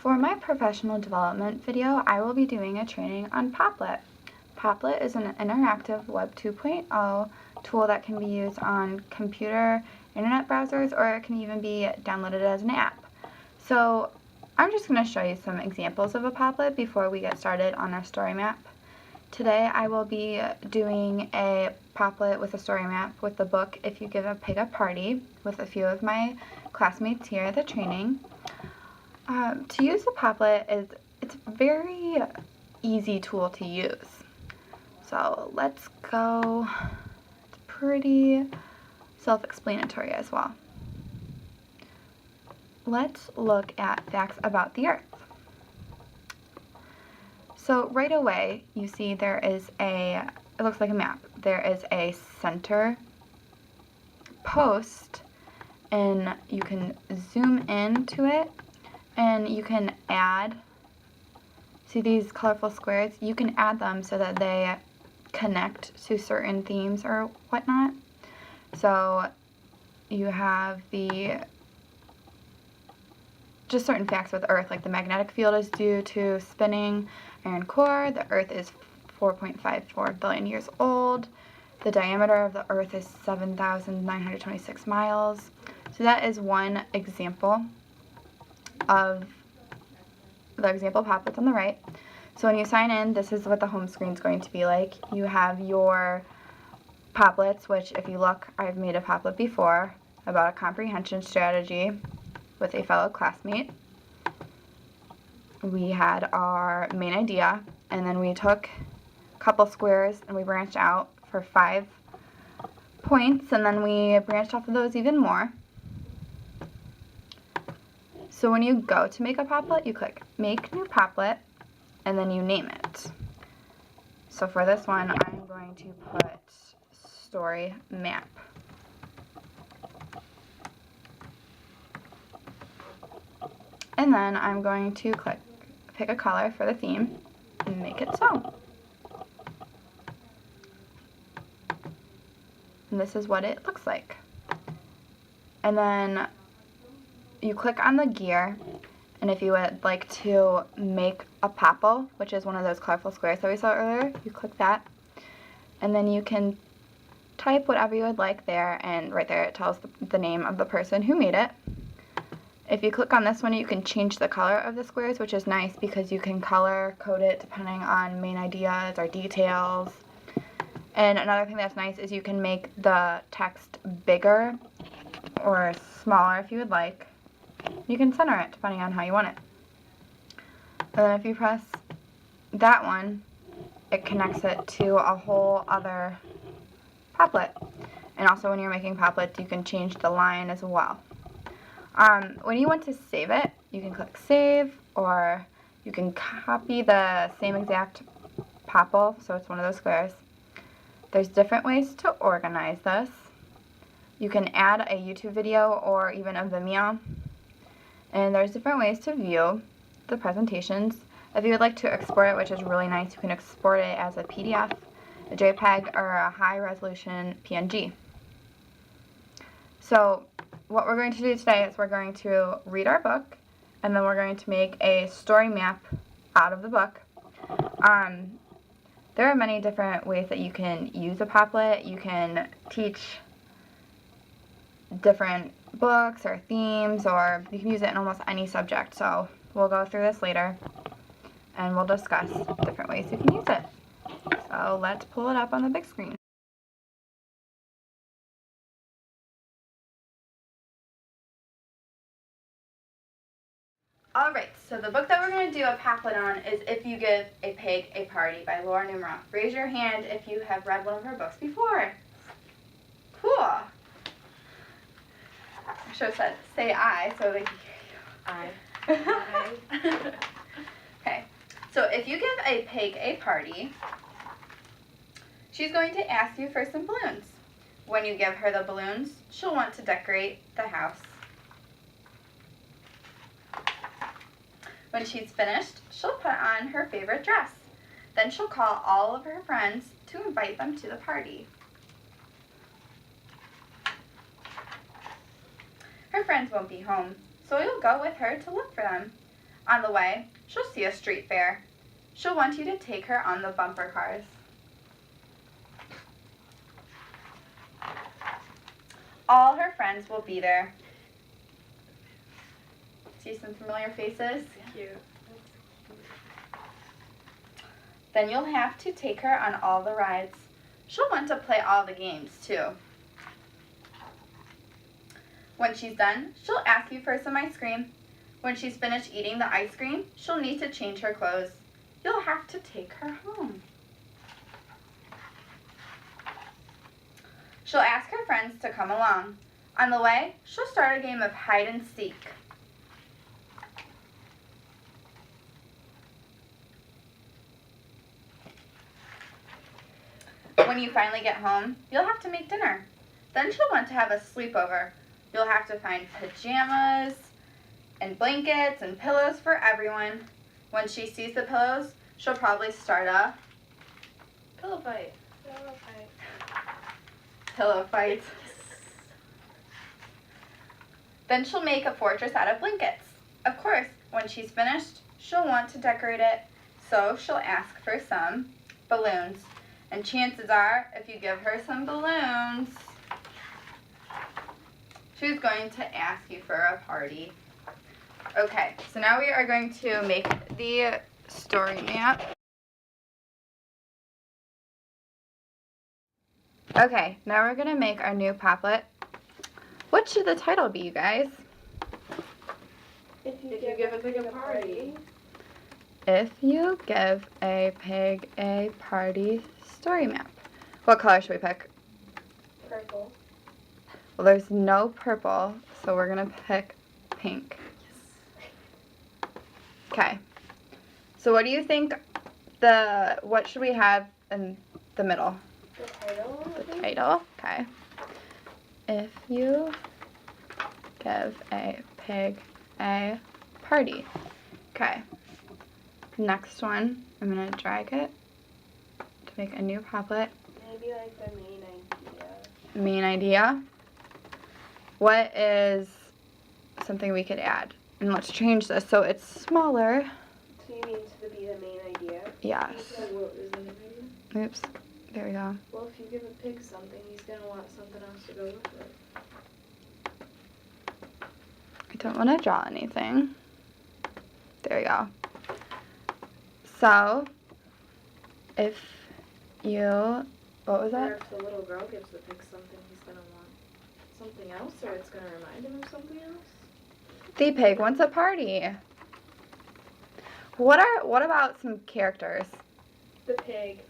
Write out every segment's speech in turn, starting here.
For my professional development video, I will be doing a training on Popplet. Popplet is an interactive Web 2.0 tool that can be used on computer, internet browsers, or it can even be downloaded as an app. So I'm just going to show you some examples of a Popplet before we get started on our story map. Today I will be doing a Popplet with a story map with the book If You Give a Pig a Party with a few of my classmates here at the training. To use the Popplet, it's a very easy tool to use. So let's go. It's pretty self-explanatory as well. Let's look at facts about the Earth. So right away, you see there is it looks like a map. There is a center post, and you can zoom into it, and you can add, see these colorful squares? You can add them so that they connect to certain themes or whatnot. So you have just certain facts with Earth, like the magnetic field is due to spinning iron core, the Earth is 4.54 billion years old, the diameter of the Earth is 7,926 miles. So that is one example of the example Popplet's on the right. So when you sign in, this is what the home screen is going to be like. You have your Popplets, which if you look, I've made a Popplet before about a comprehension strategy with a fellow classmate. We had our main idea, and then we took a couple squares and we branched out for 5 points, and then we branched off of those even more. So when you go to make a Popplet, you click Make New Popplet, and then you name it. So for this one, I'm going to put Story Map. And then I'm going to pick a color for the theme and make it so. And this is what it looks like. And then you click on the gear, and if you would like to make a popple, which is one of those colorful squares that we saw earlier, you click that, and then you can type whatever you would like there, and right there it tells the name of the person who made it. If you click on this one, you can change the color of the squares, which is nice because you can color code it depending on main ideas or details. And another thing that's nice is you can make the text bigger or smaller if you would like. You can center it depending on how you want it. And then if you press that one, it connects it to a whole other Popplet. And also when you're making Popplets, you can change the line as well. When you want to save it, you can click Save, or you can copy the same exact popple, so it's one of those squares. There's different ways to organize this. You can add a YouTube video or even a Vimeo. And there's different ways to view the presentations. If you would like to export it, which is really nice, you can export it as a PDF, a JPEG, or a high-resolution PNG. So what we're going to do today is we're going to read our book, and then we're going to make a story map out of the book. There are many different ways that you can use a Popplet. You can teach different books or themes, or you can use it in almost any subject. So we'll go through this later, and we'll discuss different ways you can use it. So let's pull it up on the big screen. Alright, so the book that we're going to do a Popplet on is If You Give a Pig a Party by Laura Numeroff. Raise your hand if you have read one of her books before. Cool. I should have said, say I, so they can hear you. I. Okay, so if you give a pig a party, she's going to ask you for some balloons. When you give her the balloons, she'll want to decorate the house. When she's finished, she'll put on her favorite dress. Then she'll call all of her friends to invite them to the party. Her friends won't be home, so you'll go with her to look for them. On the way, she'll see a street fair. She'll want you to take her on the bumper cars. All her friends will be there. See some familiar faces? Cute. Then you'll have to take her on all the rides. She'll want to play all the games too. When she's done, she'll ask you for some ice cream. When she's finished eating the ice cream, she'll need to change her clothes. You'll have to take her home. She'll ask her friends to come along. On the way, she'll start a game of hide and seek. When you finally get home, you'll have to make dinner. Then she'll want to have a sleepover. You'll have to find pajamas and blankets and pillows for everyone. When she sees the pillows, she'll probably start a Pillow fight. pillow fight. Then she'll make a fortress out of blankets. Of course, when she's finished, she'll want to decorate it, so she'll ask for some balloons. And chances are, if you give her some balloons, she's going to ask you for a party. Okay, so now we are going to make the story map. Okay, now we're going to make our new Popplet. What should the title be, you guys? If you give a pig a party. If you give a pig a party story map. What color should we pick? Purple. Well, there's no purple, so we're going to pick pink. Okay. So what do you think what should we have in the middle? The title? The title, okay. If you give a pig a party. Okay. Next one, I'm going to drag it to make a new Popplet. Maybe like the main idea. Main idea. What is something we could add? And let's change this so it's smaller. So you mean to be the main idea? Yes. So what is the main idea? Oops. There we go. Well, if you give a pig something, he's going to want something else to go with it. I don't want to draw anything. There we go. So, if you, what was Or that? if the little girl gives the pig something, he's going to want something else, or it's going to remind him of something else? The pig wants a party. What about some characters? The pig.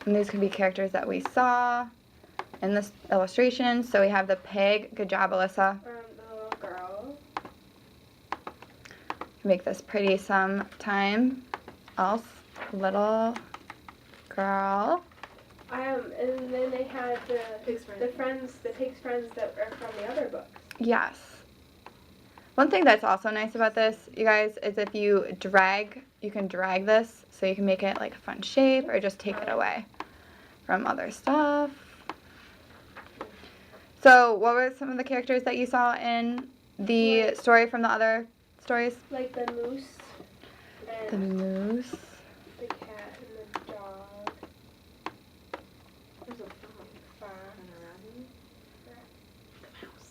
And these could be characters that we saw in this illustration. So we have the pig. Good job, Alyssa. The little girl. Make this pretty sometime else. Little girl. And then they had the pig's friends that are from the other books. Yes. One thing that's also nice about this, you guys, is if you can drag this so you can make it like a fun shape or just take it away from other stuff. So what were some of the characters that you saw in the story from the other stories? Like the moose. The moose. The cat and the dog. There's a frog and a rabbit.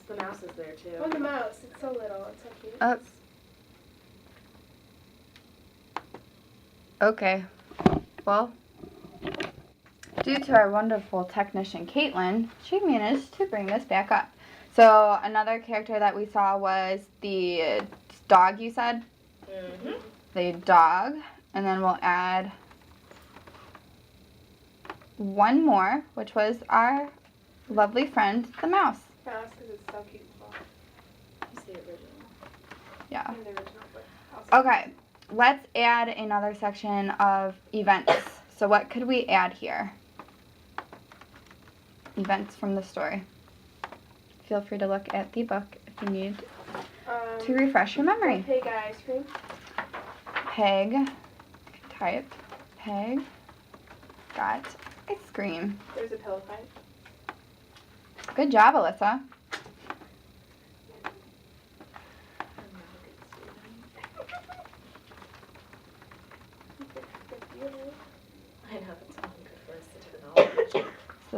The mouse is there too. Oh, the mouse. It's so little. It's so cute. Okay. Well, due to our wonderful technician, Caitlin, she managed to bring this back up. So another character that we saw was the dog, you said? Mm-hmm. The dog. And then we'll add one more, which was our lovely friend, the mouse. Mouse, because it's so cute. It's the original. Yeah. And the original, but also Okay, let's add another section of events. So what could we add here? Events from the story. Feel free to look at the book if you need to refresh your memory. Pig got ice cream. Peg, type, peg, got ice cream. There's a pillow fight. Good job, Alyssa.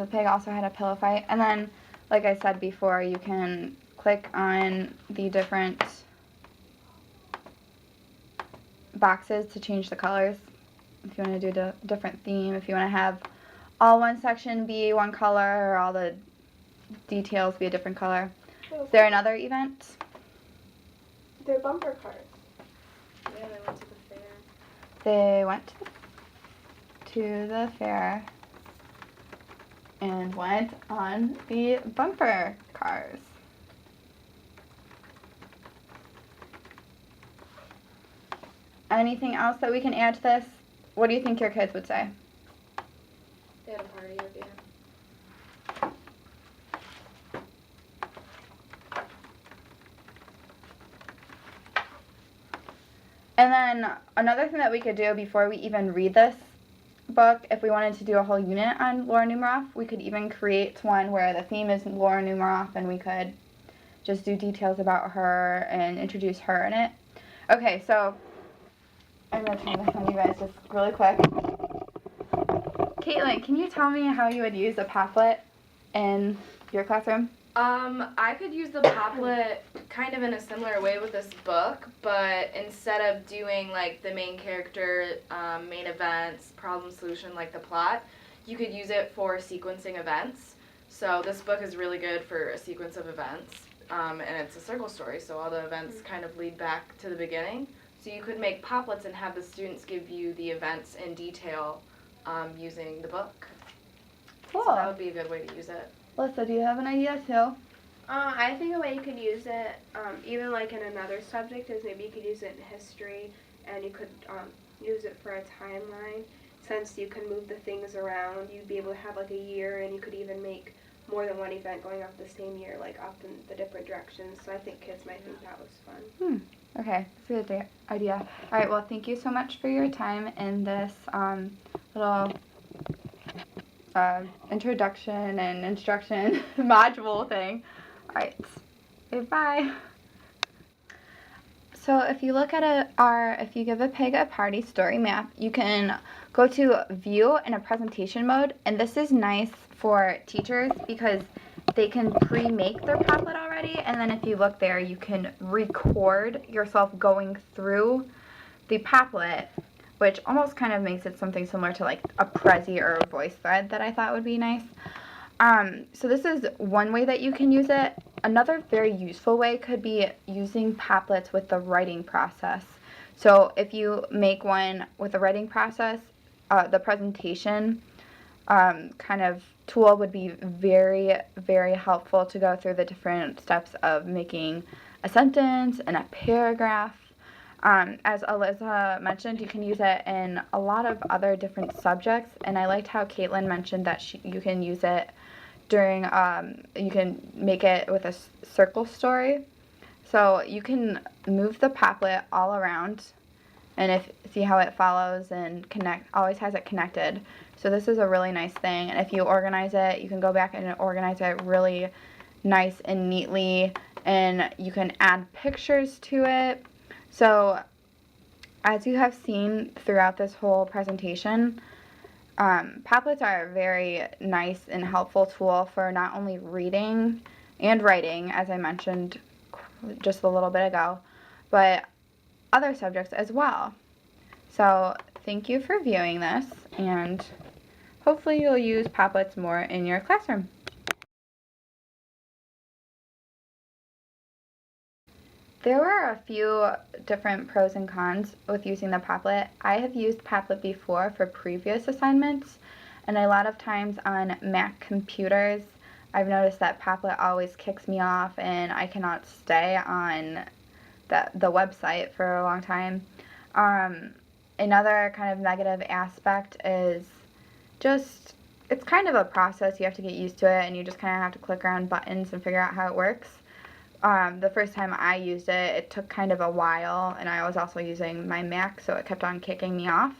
the pig also had a pillow fight. And then, like I said before, you can click on the different boxes to change the colors. If you want to do a different theme, if you want to have all one section be one color or all the details be a different color. Is there another event? They're bumper cars. Yeah, they went to the fair. They went to the fair and went on the bumper cars. Anything else that we can add to this? What do you think your kids would say? They had a party again. And then another thing that we could do before we even read this book, if we wanted to do a whole unit on Laura Numeroff, we could even create one where the theme is Laura Numeroff and we could just do details about her and introduce her in it. Okay, so I'm going to turn this on you guys just really quick. Caitlin, can you tell me how you would use a Popplet in your classroom? I could use the Popplet kind of in a similar way with this book, but instead of doing like the main character, main events, problem solution like the plot, you could use it for sequencing events. So this book is really good for a sequence of events, and it's a circle story, so all the events kind of lead back to the beginning. So you could make Popplets and have the students give you the events in detail using the book. Cool. So that would be a good way to use it. Alyssa, do you have an idea too? I think a way you could use it, even like in another subject, is maybe you could use it in history, and you could use it for a timeline. Since you can move the things around, you'd be able to have like a year, and you could even make more than one event going off the same year, like up in the different directions. So I think kids might think that was fun. Okay, that's a good idea. All right, well, thank you so much for your time in this little introduction and instruction module thing. All right, okay, bye. So if you look at if you give a pig a party story map, you can go to view in a presentation mode, and this is nice for teachers because they can pre-make their Popplet already, and then if you look there, you can record yourself going through the Popplet, which almost kind of makes it something similar to like a Prezi or a voice thread that I thought would be nice. So this is one way that you can use it. Another very useful way could be using Popplets with the writing process. So if you make one with the writing process, the presentation kind of tool would be very, very helpful to go through the different steps of making a sentence and a paragraph. As Alyssa mentioned, you can use it in a lot of other different subjects, and I liked how Caitlin mentioned that you can use it during, you can make it with a circle story. So you can move the Popplet all around, and see how it follows and always has it connected. So this is a really nice thing, and if you organize it, you can go back and organize it really nice and neatly, and you can add pictures to it. So as you have seen throughout this whole presentation, Popplets are a very nice and helpful tool for not only reading and writing, as I mentioned just a little bit ago, but other subjects as well. So thank you for viewing this, and hopefully you'll use Popplets more in your classroom. There were a few different pros and cons with using the Popplet. I have used Popplet before for previous assignments, and a lot of times on Mac computers, I've noticed that Popplet always kicks me off and I cannot stay on the website for a long time. Another kind of negative aspect is just, it's kind of a process. You have to get used to it, and you just kind of have to click around buttons and figure out how it works. The first time I used it, it took kind of a while, and I was also using my Mac, so it kept on kicking me off.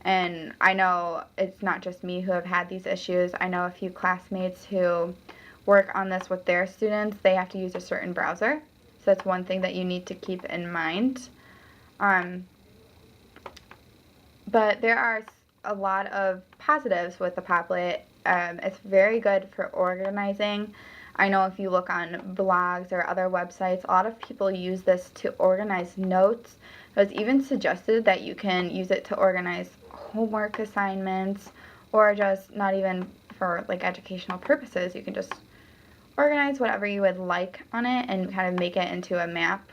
And I know it's not just me who have had these issues. I know a few classmates who work on this with their students. They have to use a certain browser, so that's one thing that you need to keep in mind. But there are a lot of positives with the Popplet. It's very good for organizing. I know if you look on blogs or other websites, a lot of people use this to organize notes. It was even suggested that you can use it to organize homework assignments, or just not even for like educational purposes. You can just organize whatever you would like on it and kind of make it into a map.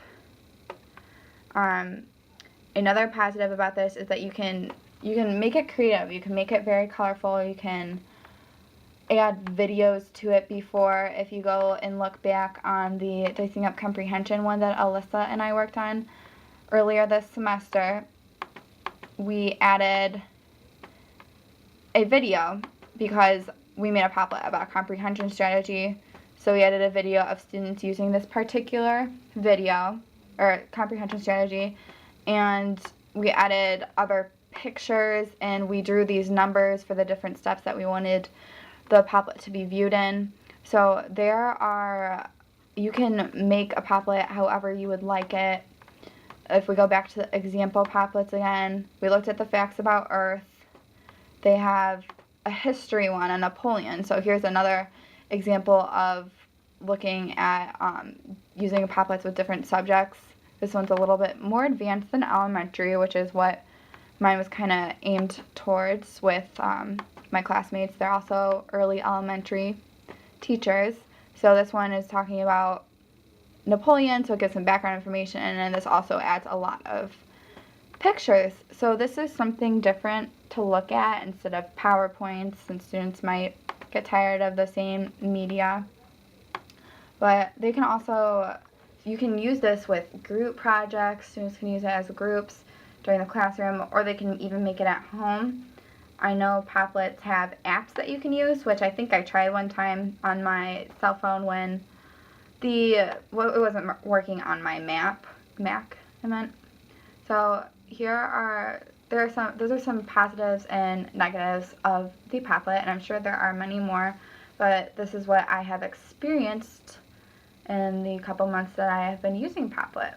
Another positive about this is that you can make it creative. You can make it very colorful. You can add videos to it before. If you go and look back on the Dicing Up Comprehension one that Alyssa and I worked on earlier this semester, we added a video because we made a Popplet about comprehension strategy. So we added a video of students using this particular video or comprehension strategy, and we added other pictures, and we drew these numbers for the different steps that we wanted the Popplet to be viewed in. So you can make a Popplet however you would like it. If we go back to the example Popplets again, we looked at the facts about Earth. They have a history one on Napoleon. So here's another example of looking at using Popplets with different subjects. This one's a little bit more advanced than elementary, which is what mine was kind of aimed towards with my classmates. They're also early elementary teachers. So this one is talking about Napoleon, so it gives some background information, and then this also adds a lot of pictures. So this is something different to look at instead of PowerPoints, and students might get tired of the same media. But they can also, you can use this with group projects. Students can use it as groups during the classroom, or they can even make it at home. I know Popplets have apps that you can use, which I think I tried one time on my cell phone when it wasn't working on my Mac, I meant. So those are some positives and negatives of the Popplet, and I'm sure there are many more, but this is what I have experienced in the couple months that I have been using Popplet.